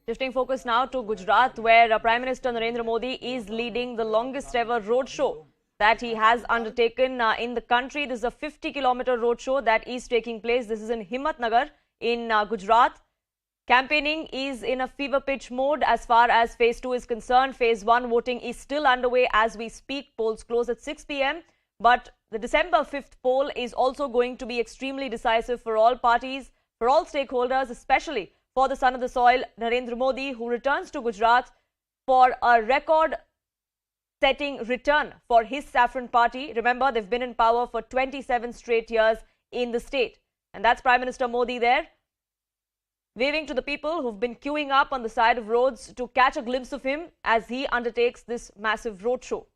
Shifting focus now to Gujarat, where Prime Minister Narendra Modi is leading the longest ever roadshow that he has undertaken in the country. This is a 50-kilometer roadshow that is taking place. This is in Himmatnagar in Gujarat. Campaigning is in a fever pitch mode as far as phase 2 is concerned. Phase 1 voting is still underway as we speak. Polls close at 6 p.m. But the December 5th poll is also going to be extremely decisive for all parties, for all stakeholders, especially for the son of the soil, Narendra Modi, who returns to Gujarat for a record-setting return for his saffron party. Remember, they've been in power for 27 straight years in the state. And that's Prime Minister Modi there, waving to the people who've been queuing up on the side of roads to catch a glimpse of him as he undertakes this massive roadshow.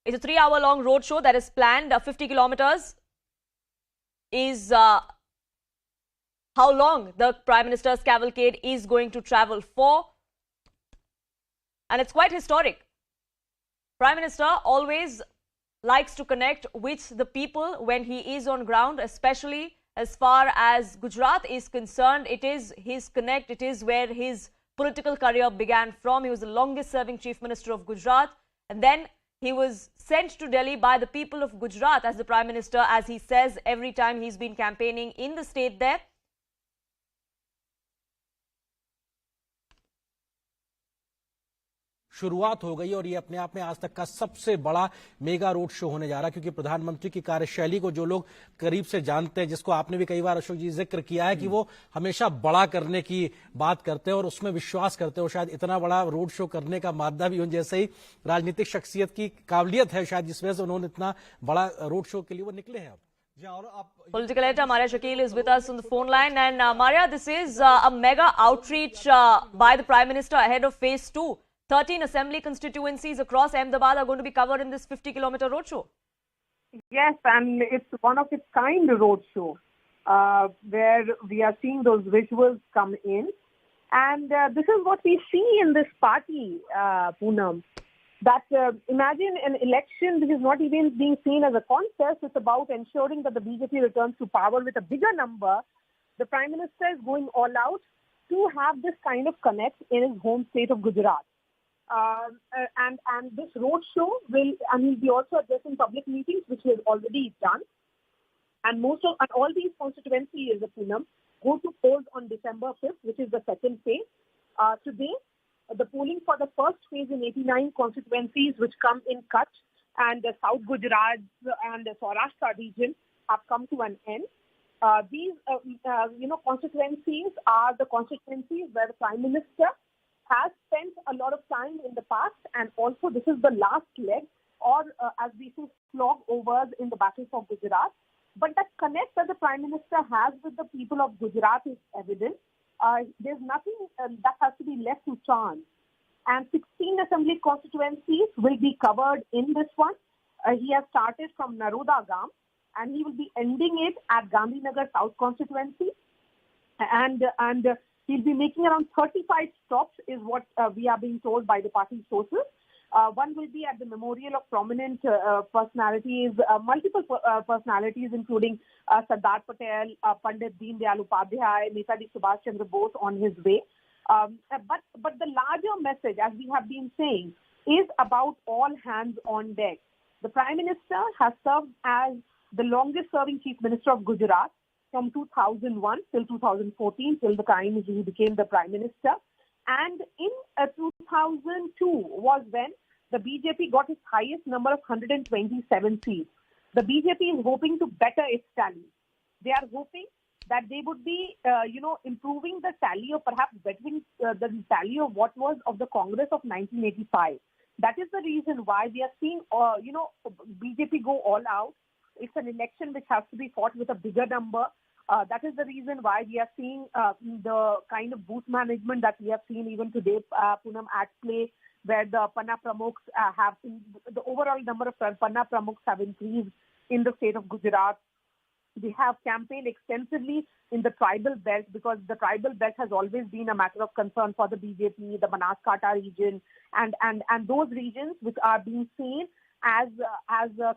It's a 3-hour-long roadshow that is planned. 50 kilometers is how long the Prime Minister's cavalcade is going to travel for. And it's quite historic. Prime Minister always likes to connect with the people when he is on ground, especially as far as Gujarat is concerned. It is his connect. It is where his political career began from. He was the longest serving Chief Minister of Gujarat. And then he was sent to Delhi by the people of Gujarat as the Prime Minister, as he says every time he's been campaigning in the state there. शुरुआत हो गई और ये अपने आप में आज तक का सबसे बड़ा मेगा रोड शो होने जा रहा है, क्योंकि प्रधानमंत्री की कार्यशैली को जो लोग करीब से जानते हैं, जिसको आपने भी कई बार अशोक जी जिक्र किया है कि वो हमेशा बड़ा करने की बात करते हैं और उसमें विश्वास करते हैं, और शायद इतना बड़ा रोड शो करने का मादा भी उन जैसे ही राजनीतिक शख्सियत की काबिलियत है, शायद जिस वजह से उन्होंने इतना बड़ा रोड शो के लिए वो निकले हैं। Political editor Maria Shakil is with us on the phone line. And Maria, this is a mega outreach by the Prime Minister ahead of phase 2. 13 assembly constituencies across Ahmedabad are going to be covered in this 50-kilometer roadshow. Yes, and it's one of its kind roadshow where we are seeing those visuals come in. And this is what we see in this party, Poonam. That imagine an election which is not even being seen as a contest. It's about ensuring that the BJP returns to power with a bigger number. The Prime Minister is going all out to have this kind of connect in his home state of Gujarat. And this roadshow will be also addressing public meetings, which he has already done. And all these constituencies, Poonam, go to polls on December 5th, which is the second phase. Today, the polling for the first phase in 89 constituencies, which come in Kutch and the South Gujarat and the Saurashtra region, have come to an end. These, constituencies are the constituencies where the Prime Minister has spent a lot of time in the past, and also this is the last leg, or as we say, slog overs in the battle for Gujarat. But that connect that the Prime Minister has with the people of Gujarat is evident. There's nothing that has to be left to chance. And 16 assembly constituencies will be covered in this one. He has started from Naroda Gam, and he will be ending it at Gandhinagar South constituency. And he'll be making around 35 stops, is what we are being told by the party sources. One will be at the memorial of prominent personalities, multiple personalities, including Sardar Patel, Pandit Deen Dayal Upadhyay, Netaji Subhash Chandra Bose on his way. But the larger message, as we have been saying, is about all hands on deck. The Prime Minister has served as the longest serving Chief Minister of Gujarat from 2001 till 2014, till the time he became the Prime Minister. And in 2002 was when the BJP got its highest number of 127 seats. The BJP is hoping to better its tally. They are hoping that they would be, improving the tally, or perhaps bettering the tally of what was of the Congress of 1985. That is the reason why we are seeing, BJP go all out. It's an election which has to be fought with a bigger number. That is the reason why we are seeing the kind of booth management that we have seen even today, Poonam, at play, where the Panna Pramukhs the overall number of Panna Pramukhs have increased in the state of Gujarat. They have campaigned extensively in the tribal belt, because the tribal belt has always been a matter of concern for the BJP, the Banaskantha region, and those regions which are being seen as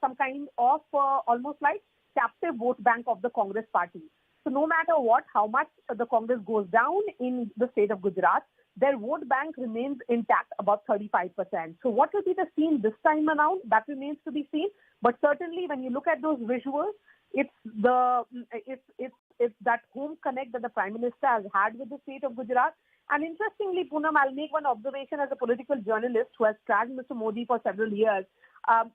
some kind of almost like captive vote bank of the Congress party. So no matter what, how much the Congress goes down in the state of Gujarat, their vote bank remains intact, about 35%. So what will be the scene this time around? That remains to be seen. But certainly, when you look at those visuals, it's that home connect that the Prime Minister has had with the state of Gujarat. And interestingly, Poonam, I'll make one observation as a political journalist who has tracked Mr. Modi for several years.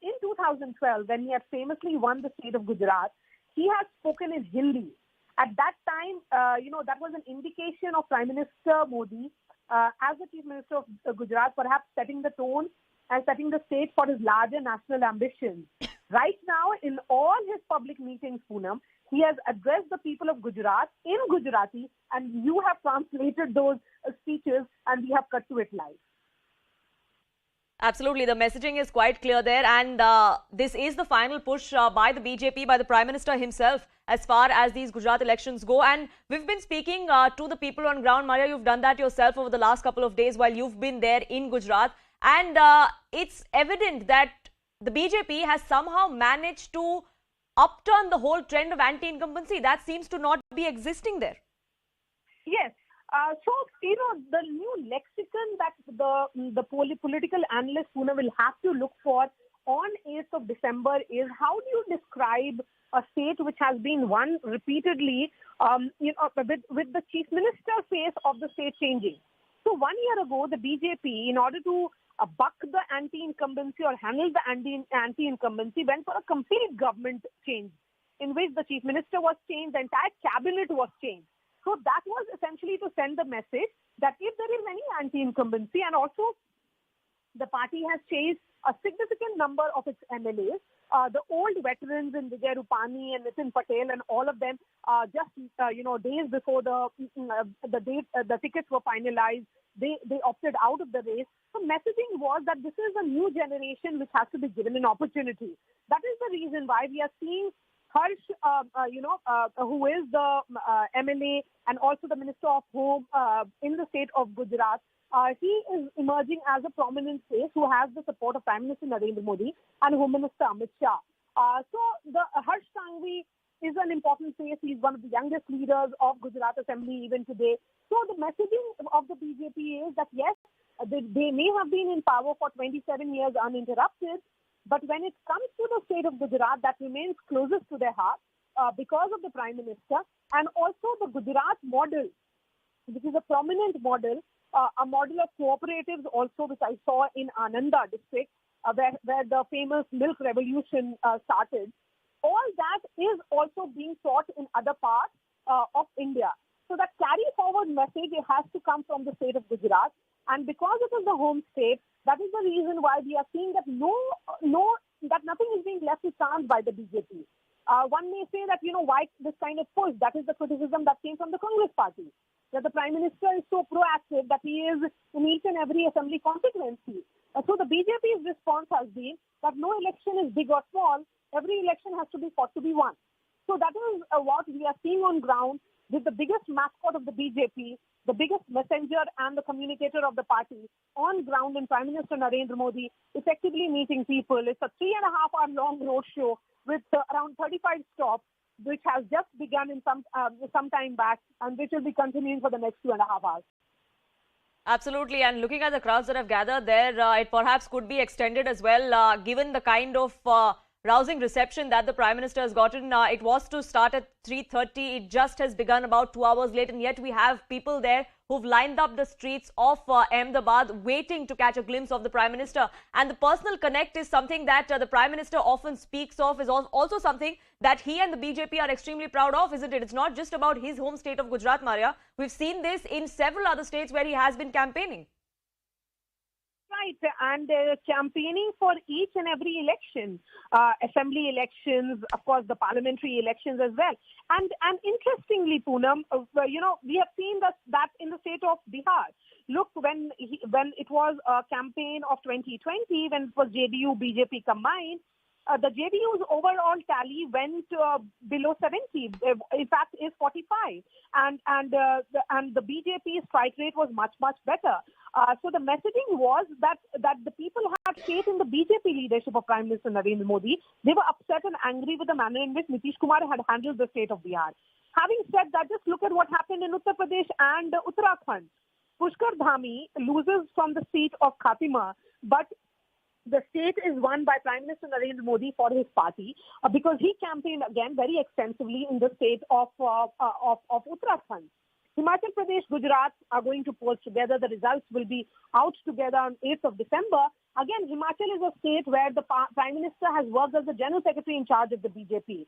In 2012, when he had famously won the state of Gujarat, he had spoken in Hindi. At that time, that was an indication of Prime Minister Modi as the Chief Minister of Gujarat, perhaps setting the tone and setting the stage for his larger national ambitions. Right now, in all his public meetings, Poonam, he has addressed the people of Gujarat in Gujarati, and you have translated those speeches, and we have cut to it live. Absolutely. The messaging is quite clear there. And this is the final push by the BJP, by the Prime Minister himself, as far as these Gujarat elections go. And we've been speaking to the people on ground. Maria, you've done that yourself over the last couple of days while you've been there in Gujarat. And it's evident that the BJP has somehow managed to upturn the whole trend of anti-incumbency. That seems to not be existing there. Yes. So, the new lexicon that the political analyst Poonam will have to look for on 8th of December is how do you describe a state which has been won repeatedly with the Chief Minister face of the state changing. So 1 year ago, the BJP, in order to buck the anti-incumbency or handle the anti-incumbency, went for a complete government change in which the Chief Minister was changed, the entire cabinet was changed. So that was essentially to send the message that if there is any anti-incumbency, and also the party has changed a significant number of its MLAs, the old veterans in Vijay Rupani and Nitin Patel and all of them, days before the tickets were finalized, they opted out of the race. So messaging was that this is a new generation which has to be given an opportunity. That is the reason why we are seeing Harsh, who is the MLA and also the Minister of Home in the state of Gujarat. He is emerging as a prominent face who has the support of Prime Minister Narendra Modi and Home Minister Amit Shah. So the Harsh Sanghvi is an important face. He is one of the youngest leaders of Gujarat Assembly even today. So the messaging of the BJP is that yes, they may have been in power for 27 years uninterrupted, but when it comes to the state of Gujarat, that remains closest to their heart because of the Prime Minister, and also the Gujarat model, which is a prominent model, a model of cooperatives also, which I saw in Ananda district, where the famous milk revolution started. All that is also being taught in other parts of India. So that carry forward message, it has to come from the state of Gujarat. And because it is the home state, that is the reason why we are seeing that that nothing is being left to chance by the BJP. One may say that, why this kind of push? That is the criticism that came from the Congress party, that the Prime Minister is so proactive that he is in each and every assembly constituency. So the BJP's response has been that no election is big or small. Every election has to be fought to be won. So that is what we are seeing on ground with the biggest mascot of the BJP, the biggest messenger and the communicator of the party on ground in Prime Minister Narendra Modi, effectively meeting people. It's a 3.5-hour long roadshow with around 35 stops, which has just begun in some time back and which will be continuing for the next 2.5 hours. Absolutely. And looking at the crowds that have gathered there, it perhaps could be extended as well, given the kind of rousing reception that the Prime Minister has gotten. It was to start at 3:30. It just has begun about 2 hours late, and yet we have people there who've lined up the streets of Ahmedabad waiting to catch a glimpse of the Prime Minister. And the personal connect is something that the Prime Minister often speaks of, is also something that he and the BJP are extremely proud of, isn't it? It's not just about his home state of Gujarat, Maria. We've seen this in several other states where he has been campaigning. Right, and campaigning for each and every election, assembly elections, of course, the parliamentary elections as well. And interestingly, Poonam, we have seen that in the state of Bihar. Look, when it was a campaign of 2020, when it was JDU, BJP combined, the JDU's overall tally went below 70. In fact, is 45, and the BJP strike rate was much better. So the messaging was that the people had faith in the BJP leadership of Prime Minister Narendra Modi. They were upset and angry with the manner in which Nitish Kumar had handled the state of Bihar. Having said that, just look at what happened in Uttar Pradesh and Uttarakhand. Pushkar Dhami loses from the seat of Khatima, but the state is won by Prime Minister Narendra Modi for his party because he campaigned again very extensively in the state of Uttarakhand. Himachal Pradesh, Gujarat are going to poll together. The results will be out together on 8th of December. Again, Himachal is a state where the Prime Minister has worked as the General Secretary in charge of the BJP.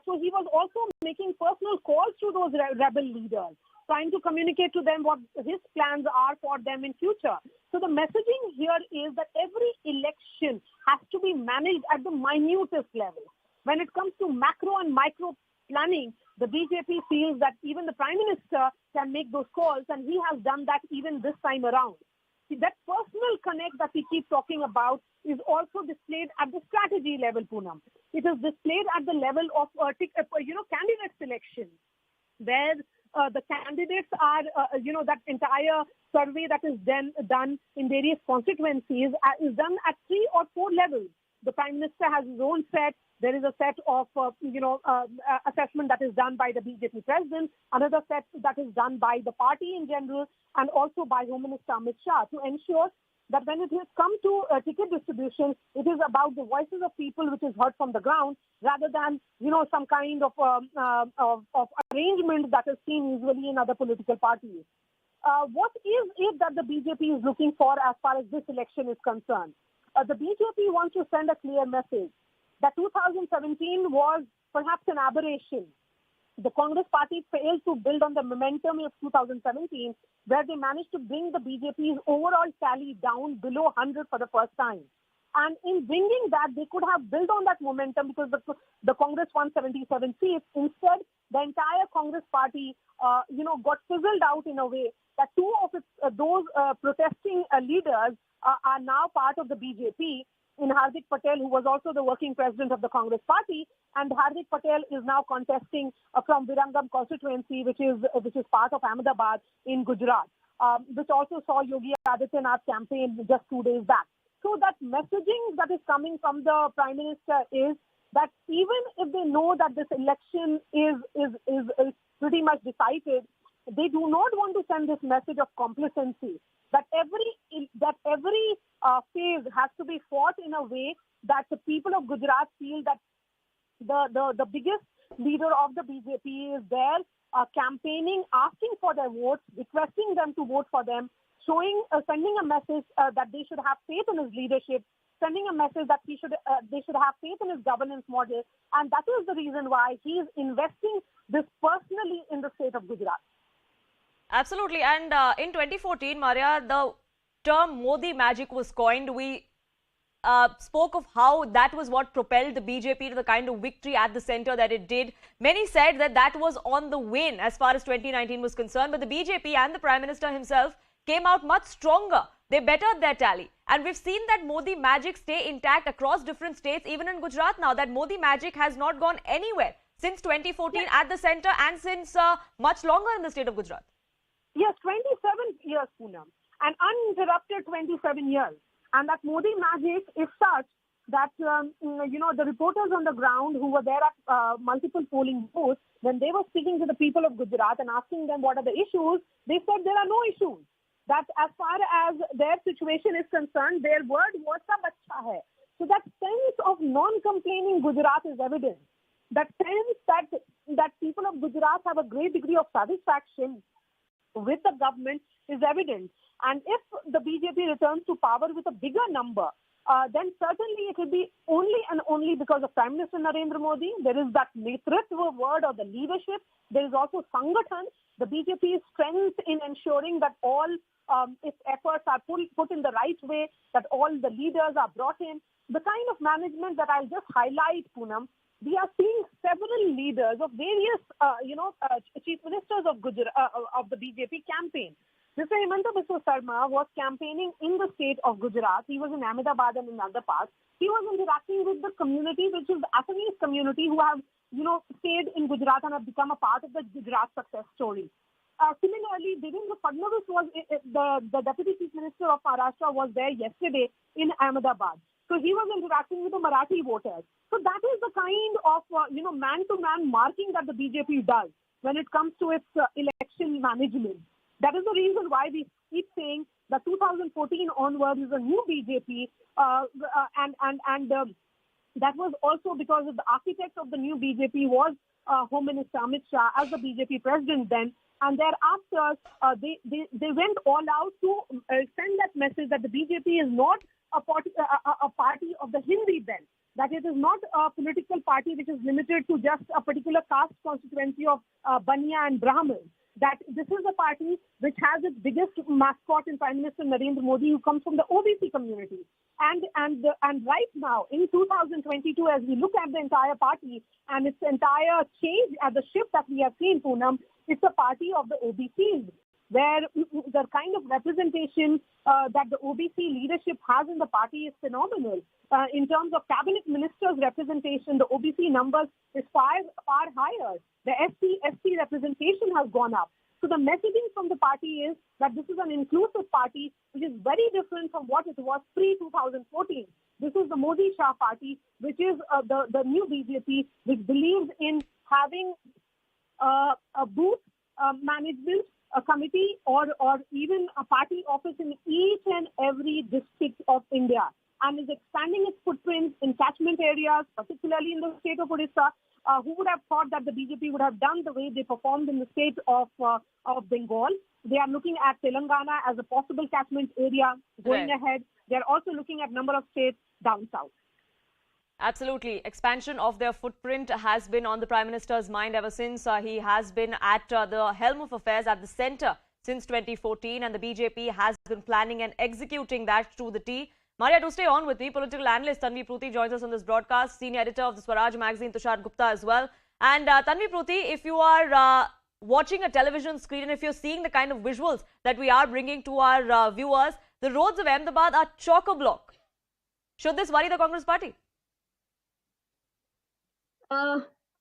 So he was also making personal calls to those rebel leaders, trying to communicate to them what his plans are for them in future. So the messaging here is that every election has to be managed at the minutest level. When it comes to macro and micro planning, the BJP feels that even the Prime Minister can make those calls, and he has done that even this time around. See, that personal connect that we keep talking about is also displayed at the strategy level, Poonam. It is displayed at the level of candidate selection, where the candidates are, that entire survey that is then done in various constituencies is done at 3 or 4 levels. The Prime Minister has his own set. There is a set of, assessment that is done by the BJP president, another set that is done by the party in general, and also by Home Minister Amit Shah to ensure that when it has come to ticket distribution, it is about the voices of people which is heard from the ground rather than, some kind of arrangement that is seen usually in other political parties. What is it that the BJP is looking for as far as this election is concerned? The BJP wants to send a clear message that 2017 was perhaps an aberration. The Congress party failed to build on the momentum of 2017, where they managed to bring the BJP's overall tally down below 100 for the first time. And in bringing that, they could have built on that momentum because the Congress won 77 seats. Instead, the entire Congress party, got fizzled out in a way that 2 of those protesting leaders are now part of the BJP. In Hardik Patel, who was also the working president of the Congress party, and Hardik Patel is now contesting from Virangam constituency, which is part of Ahmedabad in Gujarat, which also saw Yogi Adityanath campaign just 2 days back. So that messaging that is coming from the Prime Minister is that even if they know that this election is pretty much decided, they do not want to send this message of complacency. That every phase has to be fought in a way that the people of Gujarat feel that the biggest leader of the BJP is there campaigning, asking for their votes, requesting them to vote for them, sending a message that they should have faith in his leadership, sending a message that they should have faith in his governance model, and that is the reason why he is investing this personally in the state of Gujarat. Absolutely. And in 2014, Maria, the term Modi magic was coined. We spoke of how that was what propelled the BJP to the kind of victory at the center that it did. Many said that was on the wane as far as 2019 was concerned. But the BJP and the Prime Minister himself came out much stronger. They bettered their tally. And we've seen that Modi magic stay intact across different states, even in Gujarat now. That Modi magic has not gone anywhere since 2014 at the center and since much longer in the state of Gujarat. Yes, 27 years, Poonam. An uninterrupted 27 years. And that Modi magic is such that, the reporters on the ground who were there at multiple polling booths, when they were speaking to the people of Gujarat and asking them what are the issues, they said there are no issues. That as far as their situation is concerned, their word was sab acha hai. So that sense of non-complaining Gujarat is evident. That sense that people of Gujarat have a great degree of satisfaction with the government is evident. And if the BJP returns to power with a bigger number, then certainly it will be only and only because of Prime Minister Narendra Modi. There is that netritva word or the leadership. There is also Sangathan, the BJP's strength in ensuring that all its efforts are put in the right way, that all the leaders are brought in. The kind of management that I'll just highlight, Poonam, we are seeing several leaders of various, chief ministers of the BJP campaign. Mr. Himanta Biswa Sarma was campaigning in the state of Gujarat. He was in Ahmedabad and in other parts. He was interacting with the community, which is the Assamese community who have, stayed in Gujarat and have become a part of the Gujarat success story. Similarly, Devendra Fadnavis was the Deputy Chief Minister of Maharashtra was there yesterday in Ahmedabad. So he was interacting with the Marathi voters. So that is the kind of, man-to-man marking that the BJP does. when it comes to its election management. That is the reason why we keep saying that 2014 onwards is a new BJP, that was also because of the architect of the new BJP was Home Minister Amit Shah as the BJP president then. And thereafter, they went all out to send that message that the BJP is not a party of the Hindi belt, that it is not a political party which is limited to just a particular caste constituency of Baniya and Brahmins. That this is a party which has its biggest mascot in Prime Minister Narendra Modi, who comes from the OBC community. And right now, in 2022, as we look at the entire party and its entire change at the shift that we have seen, Poonam, it's a party of the OBCs, where the kind of representation that the OBC leadership has in the party is phenomenal. In terms of cabinet ministers' representation, the OBC numbers is far higher. The SC representation has gone up. So the messaging from the party is that this is an inclusive party, which is very different from what it was pre-2014. This is the Modi-Shah party, which is the new BJP, which believes in having a booth management, a committee, or even a party office in each and every district of India, and is expanding its footprint in catchment areas, particularly in the state of Odisha. Who would have thought that the BJP would have done the way they performed in the state of Bengal? They are looking at Telangana as a possible catchment area going ahead. They are also looking at number of states down south. Absolutely. Expansion of their footprint has been on the Prime Minister's mind ever since he has been at the helm of affairs at the centre since 2014, and the BJP has been planning and executing that to the T. Maria, to stay on with me, political analyst Tanvi Pruthi joins us on this broadcast, senior editor of the Swaraj magazine, Tushar Gupta as well. And Tanvi Pruthi, if you are watching a television screen and if you're seeing the kind of visuals that we are bringing to our viewers, the roads of Ahmedabad are chock-a-block. Should this worry the Congress party? I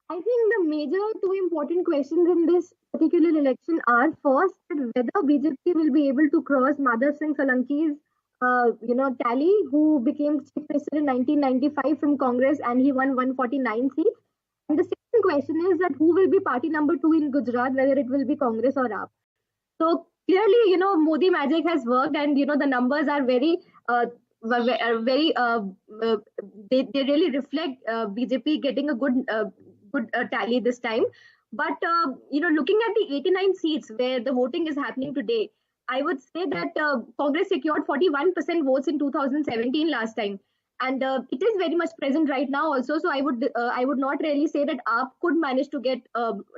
think the major two important questions in this particular election are, first, whether BJP will be able to cross Madhav Singh Solanki's tally, who became Chief Minister in 1995 from Congress, and he won 149 seats. And the second question is that who will be party number 2 in Gujarat, whether it will be Congress or AAP. So clearly, Modi magic has worked, and the numbers are very they really reflect BJP getting a good tally this time. But looking at the 89 seats where the voting is happening today, I would say that Congress secured 41% votes in 2017 last time, and it is very much present right now also. So I would not really say that AAP could manage to get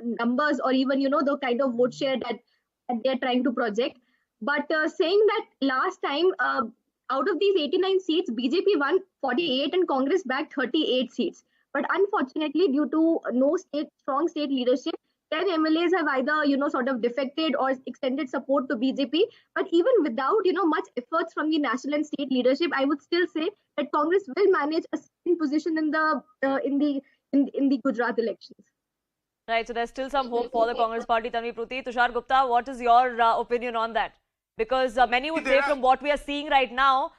numbers or even the kind of vote share that they are trying to project. But saying that last time, out of these 89 seats, BJP won 48 and Congress backed 38 seats. But unfortunately, due to no strong state leadership, 10 MLAs have either, sort of defected or extended support to BJP. But even without, much efforts from the national and state leadership, I would still say that Congress will manage a second position in the Gujarat elections. Right, so there's still some hope for the Congress party, Tanvi Pruthi. Tushar Gupta, what is your opinion on that? Because many would say from what we are seeing right now,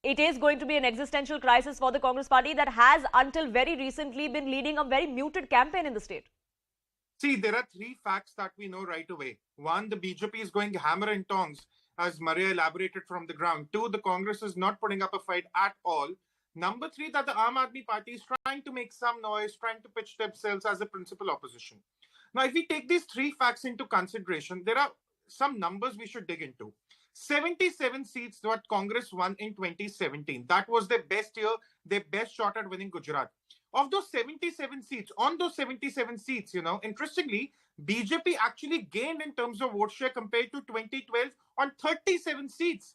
it is going to be an existential crisis for the Congress party that has until very recently been leading a very muted campaign in the state. See, there are three facts that we know right away. One, the BJP is going hammer and tongs, as Maria elaborated from the ground. Two, the Congress is not putting up a fight at all. Number three, that the Aam Aadmi party is trying to make some noise, trying to pitch themselves as a principal opposition. Now, if we take these three facts into consideration, there are some numbers we should dig into. 77 seats that Congress won in 2017. That was their best year, their best shot at winning Gujarat. Of those 77 seats, on those 77 seats, interestingly, BJP actually gained in terms of vote share compared to 2012 on 37 seats.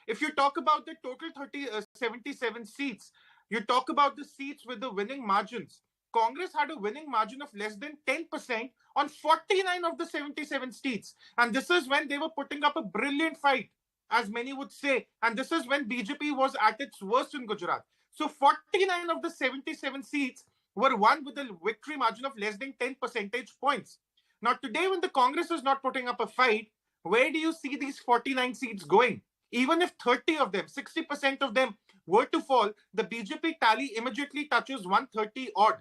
If you talk about the total 77 seats, you talk about the seats with the winning margins. Congress had a winning margin of less than 10% on 49 of the 77 seats. And this is when they were putting up a brilliant fight, as many would say. And this is when BJP was at its worst in Gujarat. So 49 of the 77 seats were won with a victory margin of less than 10 percentage points. Now, today, when the Congress is not putting up a fight, where do you see these 49 seats going? Even if 30 of them, 60% of them were to fall, the BJP tally immediately touches 130 odd.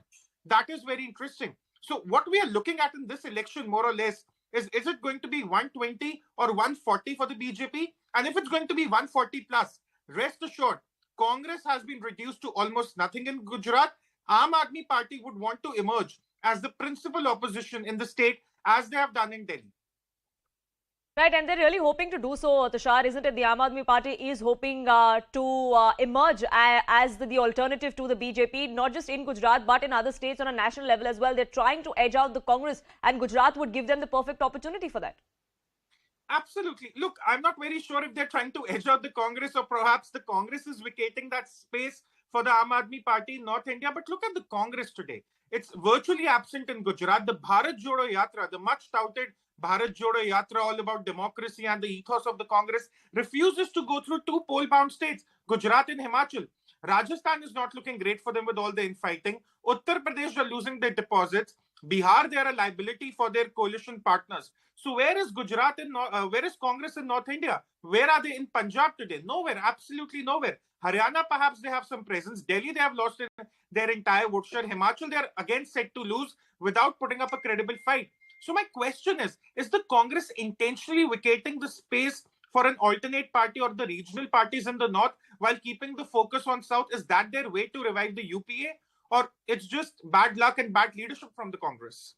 That is very interesting. So what we are looking at in this election, more or less, is it going to be 120 or 140 for the BJP? And if it's going to be 140 plus, rest assured, Congress has been reduced to almost nothing in Gujarat. Aam Aadmi Party would want to emerge as the principal opposition in the state, as they have done in Delhi. Right, and they're really hoping to do so, Tushar, isn't it? The Aam Aadmi Party is hoping to emerge as the alternative to the BJP, not just in Gujarat, but in other states on a national level as well. They're trying to edge out the Congress, and Gujarat would give them the perfect opportunity for that. Absolutely. Look, I'm not very sure if they're trying to edge out the Congress, or perhaps the Congress is vacating that space for the Aam Aadmi Party in North India. But look at the Congress today. It's virtually absent in Gujarat. The Bharat Jodo Yatra, the much touted Bharat Jodo Yatra, all about democracy and the ethos of the Congress, refuses to go through two poll-bound states, Gujarat and Himachal. Rajasthan is not looking great for them with all the infighting. Uttar Pradesh are losing their deposits. Bihar, they are a liability for their coalition partners. So where is Gujarat and where is Congress in North India? Where are they in Punjab today? Nowhere, absolutely nowhere. Haryana, perhaps they have some presence. Delhi, they have lost their entire vote share. Himachal, they are again set to lose without putting up a credible fight. So my question is the Congress intentionally vacating the space for an alternate party or the regional parties in the north while keeping the focus on south? Is that their way to revive the UPA? Or it's just bad luck and bad leadership from the Congress?